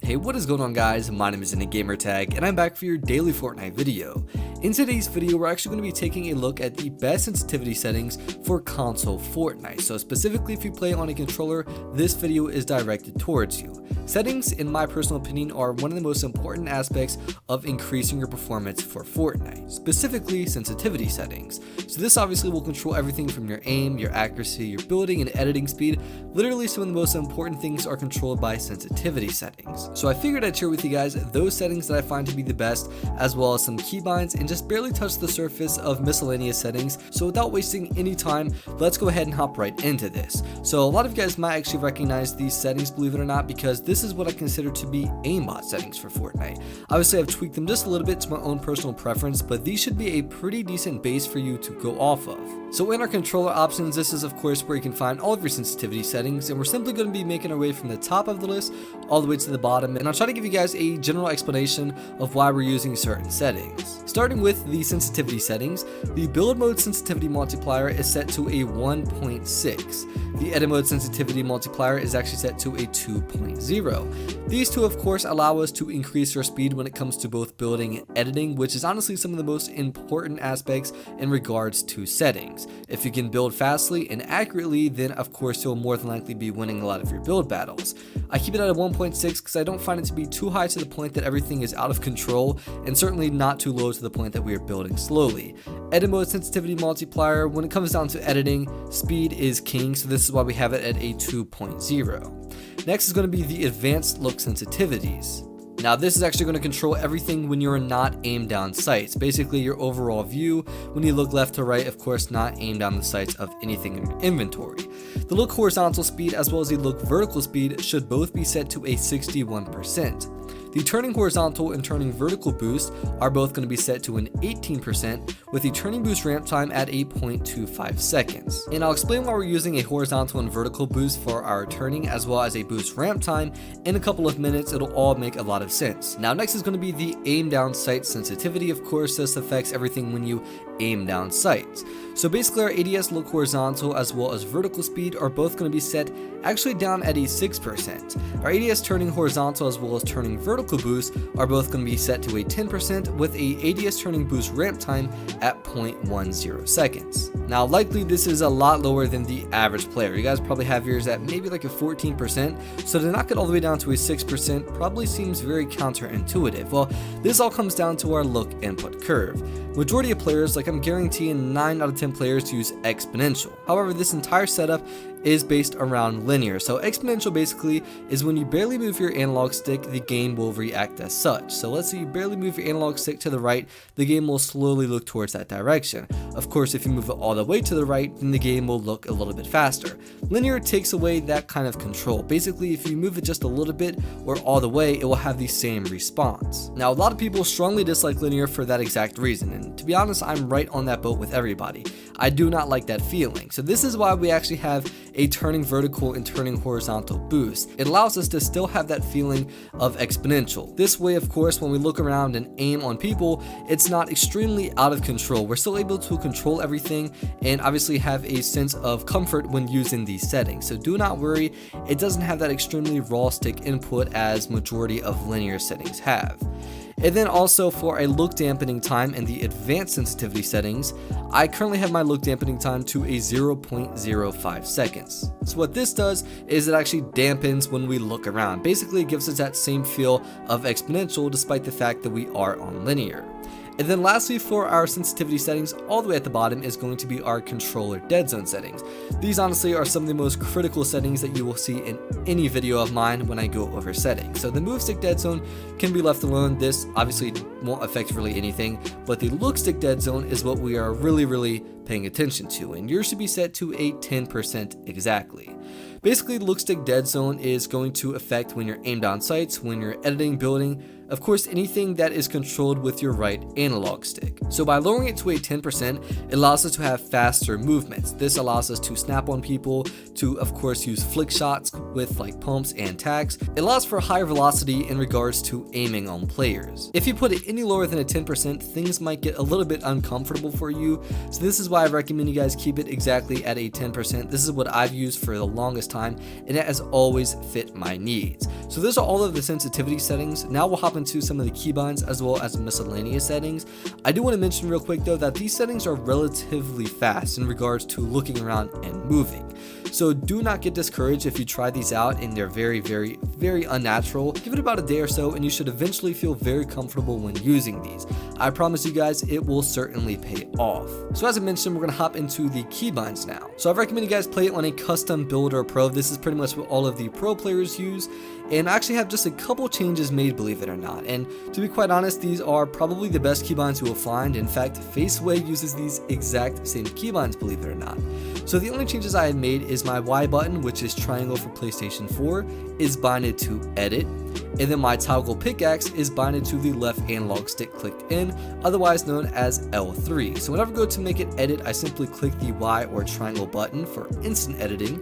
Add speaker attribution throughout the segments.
Speaker 1: Hey, what is going on guys? My name is Gamertag and I'm back for your daily Fortnite video. In today's video, we're actually going to be taking a look at the best sensitivity settings for console Fortnite. So specifically if you play on a controller, this video is directed towards you. Settings, in my personal opinion, are one of the most important aspects of increasing your performance for Fortnite, specifically sensitivity settings. So this obviously will control everything from your aim, your accuracy, your building and editing speed. Literally some of the most important things are controlled by sensitivity settings. So I figured I'd share with you guys those settings that I find to be the best, as well as some keybinds, and just barely touch the surface of miscellaneous settings. So without wasting any time, let's go ahead and hop right into this. So a lot of you guys might actually recognize these settings, believe it or not, because this is what I consider to be aimbot settings for Fortnite. Obviously I've tweaked them just a little bit to my own personal preference, but these should be a pretty decent base for you to go off of. So in our controller options, this is of course where you can find all of your sensitivity settings, and we're simply going to be making our way from the top of the list all the way to the bottom, and I'll try to give you guys a general explanation of why we're using certain settings. Starting with the sensitivity settings, the build mode sensitivity multiplier is set to a 1.6. The edit mode sensitivity multiplier is actually set to a 2.0. These two of course allow us to increase our speed when it comes to both building and editing, which is honestly some of the most important aspects in regards to settings. If you can build fastly and accurately, then of course you'll more than likely be winning a lot of your build battles. I keep it at a 1.6 because I don't find it to be too high to the point that everything is out of control, and certainly not too low to the point that we are building slowly. Edit mode sensitivity multiplier, when it comes down to editing, speed is king, so this is why we have it at a 2.0. Next is going to be the advanced look sensitivities. Now this is actually going to control everything when you're not aimed down sights, basically your overall view when you look left to right, of course not aimed down the sights of anything in your inventory. The look horizontal speed as well as the look vertical speed should both be set to a 61%. The turning horizontal and turning vertical boost are both going to be set to an 18%, with the turning boost ramp time at 8.25 seconds. And I'll explain why we're using a horizontal and vertical boost for our turning as well as a boost ramp time in a couple of minutes. It'll all make a lot of sense. Now next is going to be the aim down sight sensitivity. Of course this affects everything when you aim down sights. So basically our ADS look horizontal as well as vertical speed are both going to be set actually down at a 6%. Our ADS turning horizontal as well as turning vertical boost are both going to be set to a 10%, with a ADS turning boost ramp time at 0.10 seconds. Now likely this is a lot lower than the average player. You guys probably have yours at maybe like a 14%, so to knock it all the way down to a 6% probably seems very counterintuitive. Well, this all comes down to our look input curve. Majority of players, like I'm guaranteeing 9 out of 10 players, use exponential. However, this entire setup is based around linear. So exponential basically is when you barely move your analog stick, the game will react as such. So let's say you barely move your analog stick to the right, the game will slowly look towards that direction. Of course, if you move it all the way to the right, then the game will look a little bit faster. Linear takes away that kind of control. Basically, if you move it just a little bit or all the way, it will have the same response. Now, a lot of people strongly dislike linear for that exact reason, and to be honest, I'm right on that boat with everybody. I do not like that feeling. So this is why we actually have a turning vertical and turning horizontal boost. It allows us to still have that feeling of exponential. This way, of course, when we look around and aim on people, it's not extremely out of control. We're still able to control everything and obviously have a sense of comfort when using these settings. So do not worry, it doesn't have that extremely raw stick input as majority of linear settings have. And then also for a look dampening time in the advanced sensitivity settings, I currently have my look dampening time to a 0.05 seconds. So what this does is it actually dampens when we look around. Basically it gives us that same feel of exponential despite the fact that we are on linear. And then lastly, for our sensitivity settings, all the way at the bottom is going to be our controller dead zone settings. These honestly are some of the most critical settings that you will see in any video of mine when I go over settings. So the move stick dead zone can be left alone. This obviously won't affect really anything, but the look stick dead zone is what we are really paying attention to, and yours should be set to a 10% exactly. Basically, look stick dead zone is going to affect when you're aimed on sights, when you're editing, building, Of course, anything that is controlled with your right analog stick. So by lowering it to a 10%, it allows us to have faster movements. This allows us to snap on people, to of course use flick shots with like pumps and tacks. It allows for higher velocity in regards to aiming on players. If you put it any lower than a 10%, things might get a little bit uncomfortable for you. So this is why I recommend you guys keep it exactly at a 10%. This is what I've used for the longest time, and it has always fit my needs. So those are all of the sensitivity settings. Now we'll hop into some of the keybinds as well as miscellaneous settings. I do want to mention real quick though that these settings are relatively fast in regards to looking around and moving. So do not get discouraged if you try these out and they're very unnatural. Give it about a day or so and you should eventually feel very comfortable when using these. I promise you guys it will certainly pay off. So as I mentioned, we're going to hop into the keybinds now. So I recommend you guys play it on a custom build or pro. This is pretty much what all of the pro players use. And I actually have just a couple changes made, believe it or not. And to be quite honest, these are probably the best keybinds you will find. In fact, Faceway uses these exact same keybinds, believe it or not. So the only changes I have made is my Y button, which is triangle for PlayStation 4, is binded to edit. And then my toggle pickaxe is binded to the left analog stick clicked in, otherwise known as L3. So whenever I go to make it edit, I simply click the Y or triangle button for instant editing.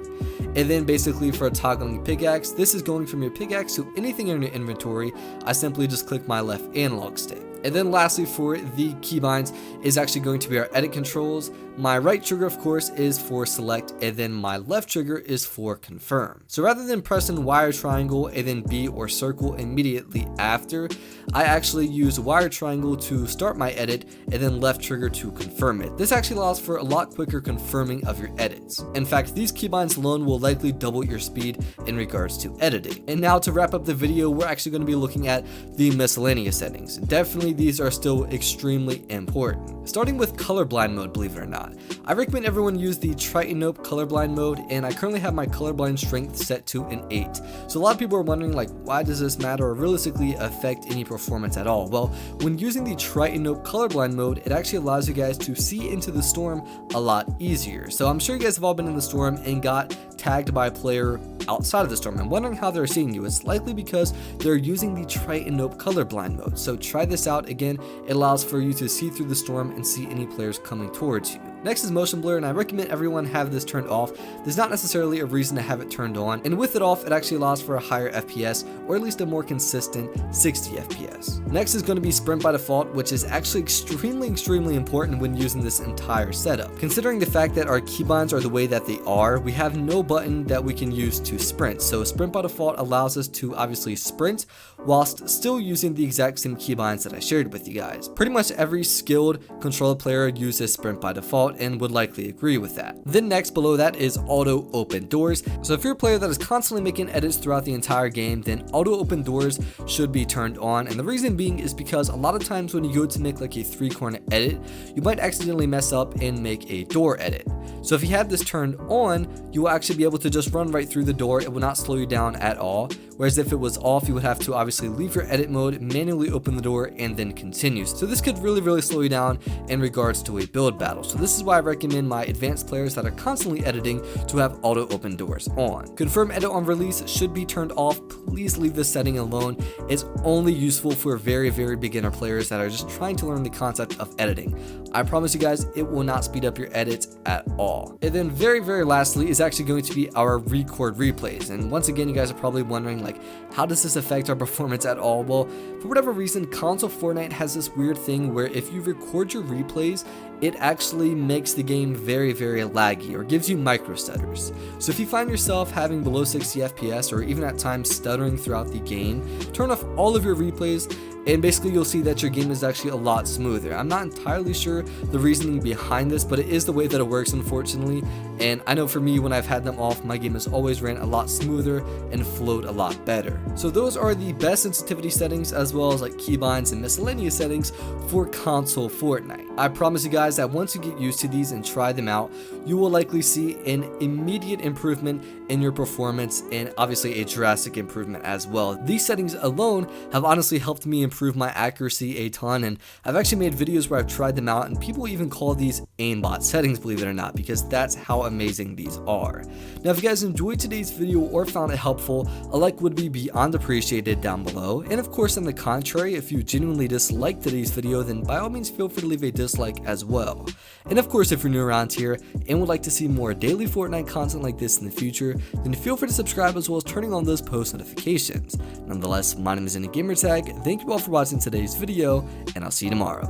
Speaker 1: And then basically for toggling pickaxe, this is going from your pickaxe to anything in your inventory. I simply just click my left analog stick. And then lastly for the keybinds is actually going to be our edit controls. My right trigger of course is for select, and then my left trigger is for confirm. So rather than pressing Y or triangle and then B or circle immediately after, I actually use Y or triangle to start my edit and then left trigger to confirm it. This actually allows for a lot quicker confirming of your edits. In fact, these keybinds alone will likely double your speed in regards to editing. And now to wrap up the video, we're actually going to be looking at the miscellaneous settings. Definitely these are still extremely important. Starting with colorblind mode, believe it or not. I recommend everyone use the Triton-Nope colorblind mode, and I currently have my colorblind strength set to an 8. So a lot of people are wondering like, why does this matter or realistically affect any performance at all? Well, when using the Triton-Nope colorblind mode, it actually allows you guys to see into the storm a lot easier. So I'm sure you guys have all been in the storm and got tagged by a player outside of the storm and wondering how they're seeing you. It's likely because they're using the Triton-Nope colorblind mode. So try this out. Again, it allows for you to see through the storm and see any players coming towards you. Next is motion blur, and I recommend everyone have this turned off. There's not necessarily a reason to have it turned on, and with it off, it actually allows for a higher FPS, or at least a more consistent 60 FPS. Next is going to be sprint by default, which is actually extremely important when using this entire setup. Considering the fact that our keybinds are the way that they are, we have no button that we can use to sprint. So sprint by default allows us to obviously sprint whilst still using the exact same keybinds that I shared with you guys. Pretty much every skilled controller player uses sprint by default and would likely agree with that. Then next below that is auto open doors. So if you're a player that is constantly making edits throughout the entire game, then auto open doors should be turned on. And the reason being is because a lot of times when you go to make like a 3-corner edit, you might accidentally mess up and make a door edit. So if you have this turned on, you will actually be able to just run right through the door. It will not slow you down at all. Whereas if it was off, you would have to obviously leave your edit mode, manually open the door, and then continue. So this could really slow you down in regards to a build battle. So this is why I recommend my advanced players that are constantly editing to have auto open doors on. Confirm edit on release should be turned off. Please leave this setting alone. It's only useful for very beginner players that are just trying to learn the concept of editing. I promise you guys, it will not speed up your edits at all. And then very lastly is actually going to be our record replays. And once again, you guys are probably wondering like, how does this affect our performance at all? Well, for whatever reason, console Fortnite has this weird thing where if you record your replays, it actually makes the game very laggy or gives you micro stutters. So if you find yourself having below 60 FPS or even at times stuttering throughout the game, turn off all of your replays and basically you'll see that your game is actually a lot smoother. I'm not entirely sure the reasoning behind this, but it is the way that it works, unfortunately. And I know for me, when I've had them off, my game has always ran a lot smoother and flowed a lot better. So those are the best sensitivity settings as well as like keybinds and miscellaneous settings for console Fortnite. I promise you guys that once you get used to these and try them out, you will likely see an immediate improvement in your performance and obviously a drastic improvement as well. These settings alone have honestly helped me improve improve my accuracy a ton, and I've actually made videos where I've tried them out, and people even call these aimbot settings, believe it or not, because that's how amazing these are. Now, if you guys enjoyed today's video or found it helpful, a like would be beyond appreciated down below, and of course on the contrary, if you genuinely disliked today's video, then by all means feel free to leave a dislike as well. And of course, if you're new around here and would like to see more daily Fortnite content like this in the future, then feel free to subscribe as well as turning on those post notifications. Nonetheless, my name is keybinds. Thank you all for watching today's video, and I'll see you tomorrow.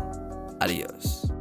Speaker 1: Adios.